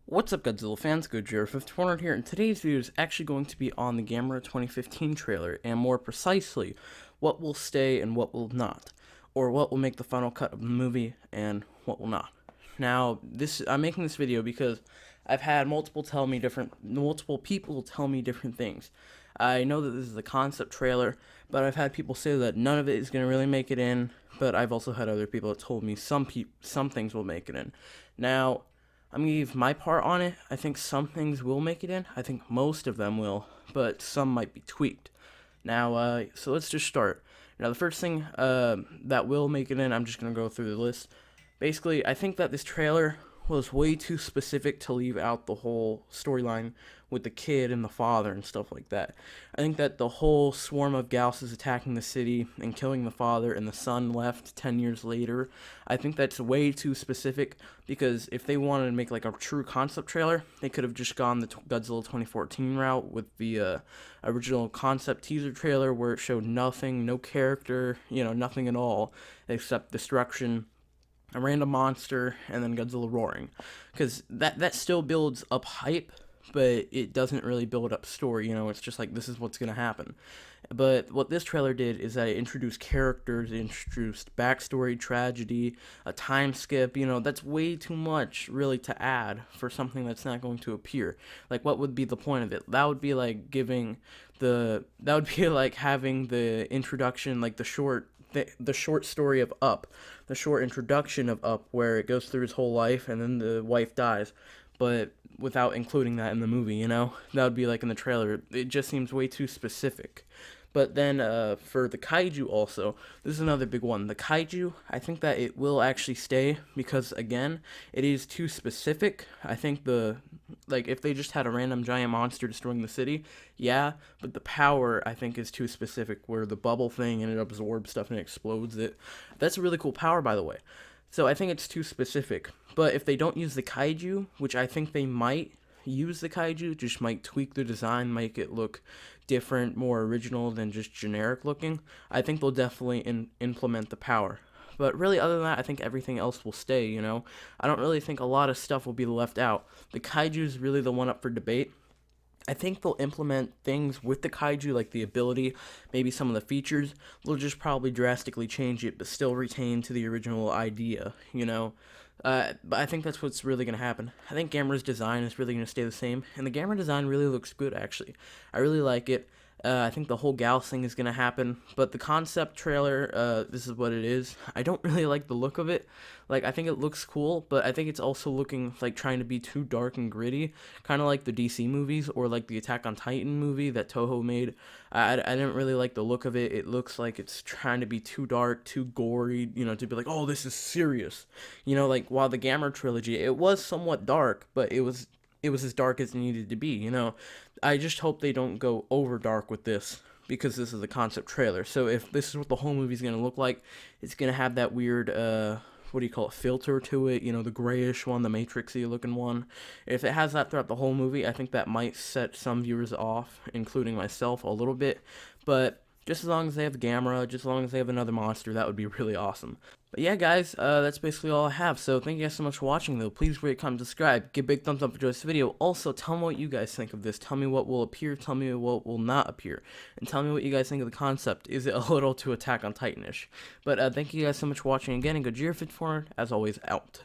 What's up, Godzilla fans? Gojira54 here, and today's video is actually going to be on the Gamera 2015 trailer, and more precisely, what will stay and what will not, or what will make the final cut of the movie and what will not. Now, I'm making this video because I've had multiple people tell me different things. I know that this is a concept trailer, but I've had people say that none of it is going to really make it in, but I've also had other people that told me some things will make it in. Now, I'm going to give my part on it. I think some things will make it in. I think most of them will, but some might be tweaked. Now, so let's just start. Now, the first thing that will make it in, I'm just going to go through the list. Basically, I think that this trailer was way too specific to leave out the whole storyline with the kid and the father and stuff like that. I think that the whole swarm of Gausses attacking the city and killing the father and the son left 10 years later, I think that's way too specific, because if they wanted to make like a true concept trailer, they could have just gone the Godzilla 2014 route with the original concept teaser trailer where it showed nothing, no character, nothing at all except destruction, a random monster, and then Godzilla roaring, because that still builds up hype, but it doesn't really build up story. It's just like, this is what's gonna happen. But what this trailer did is that it introduced characters, it introduced backstory, tragedy, a time skip. That's way too much really to add for something that's not going to appear. Like, what would be the point of it? That would be like having the introduction, like the short story of Up, the short introduction of Up, where it goes through his whole life and then the wife dies, but without including that in the movie. That would be like in the trailer. It just seems way too specific. But then for the kaiju also, this is another big one. The kaiju, I think that it will actually stay because, again, it is too specific. I think if they just had a random giant monster destroying the city, yeah, but the power, I think, is too specific, where the bubble thing and it absorbs stuff and it explodes it. That's a really cool power, by the way. So I think it's too specific. But if they don't use the kaiju, which I think they might use the kaiju, just might tweak the design, make it look different, more original than just generic looking, I think they'll definitely implement the power. But really, other than that, I think everything else will stay. I don't really think a lot of stuff will be left out. The kaiju is really the one up for debate. I think they'll implement things with the kaiju, like the ability, maybe some of the features. They'll just probably drastically change it, but still retain to the original idea, But I think that's what's really going to happen. I think Gamera's design is really going to stay the same, and the Gamera design really looks good, actually. I really like it. I think the whole Gauss thing is going to happen, but the concept trailer, this is what it is. I don't really like the look of it. Like, I think it looks cool, but I think it's also looking like trying to be too dark and gritty, kind of like the DC movies, or like the Attack on Titan movie that Toho made. I didn't really like the look of it. It looks like it's trying to be too dark, too gory, to be like, oh, this is serious. Like, while the Gamera trilogy, it was somewhat dark, but it was as dark as it needed to be. I just hope they don't go over dark with this, because this is a concept trailer. So if this is what the whole movie's going to look like, it's going to have that weird, filter to it, the grayish one, the Matrixy looking one. If it has that throughout the whole movie, I think that might set some viewers off, including myself, a little bit. But just as long as they have Gamera, just as long as they have another monster, that would be really awesome. But yeah, guys, that's basically all I have. So thank you guys so much for watching, though. Please rate, comment, subscribe. Give a big thumbs up if you enjoyed this video. Also, tell me what you guys think of this. Tell me what will appear. Tell me what will not appear. And tell me what you guys think of the concept. Is it a little too Attack on Titan-ish? But thank you guys so much for watching again. And Gojira54, as always, out.